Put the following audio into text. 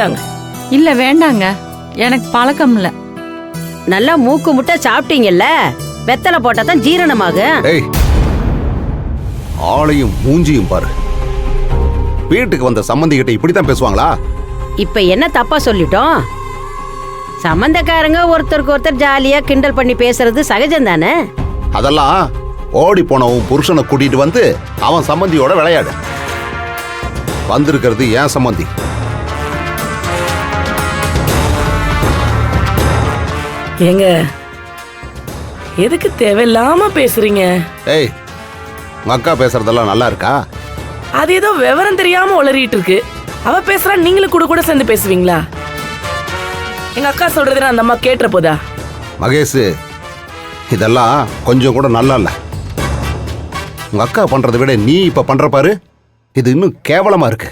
இந்தாங்க. இல்ல வேண்டாங்க, எனக்கு பழக்கம் இல்ல. நல்லா மூக்கு முட்டை சாப்பிட்டீங்கல்ல, வெத்தலை போட்டா தான் ஜீரணமாகும். ஏய், ஆளையும் மூஞ்சியும் பாரு. வீட்டுக்கு வந்த சம்பந்தி கிட்ட இப்படித்தான் பேசுவாங்களா? இப்ப என்ன தப்பா சொல்லிட்டோம்? சம்பந்தக்காரங்க ஒருத்தருக்கு ஒருத்தர் ஜாலியா கிண்டல் பண்ணி பேசுறது சகஜம் தானே. அதெல்லாம் ஓடி போனவன் புருஷனை கூட்டிட்டு வந்து அவன் சம்பந்தியோட விளையாடு. வந்திருக்கிறது ஏன் சம்பந்தி. ஏங்க, எதுக்கு தேவையில்லாம பேசுறீங்க? ஏய், உங்க அக்கா பேசுறதெல்லாம் நல்லா இருக்கா? அது ஏதோ விவரம் தெரியாம உளறிட்டு இருக்கு. அவ பேசுறா, நீங்களும் கூட கூட சேர்ந்து பேசுவீங்களா? எங்க அக்கா சொல்றது அந்த அம்மா கேட்டுற போதா? மகேஷ், இதெல்லாம் கொஞ்சம் கூட நல்லா இல்ல. உங்க அக்கா பண்றதை விட நீ இப்ப பண்ற பாரு, இது இன்னும் கேவலமா இருக்கு.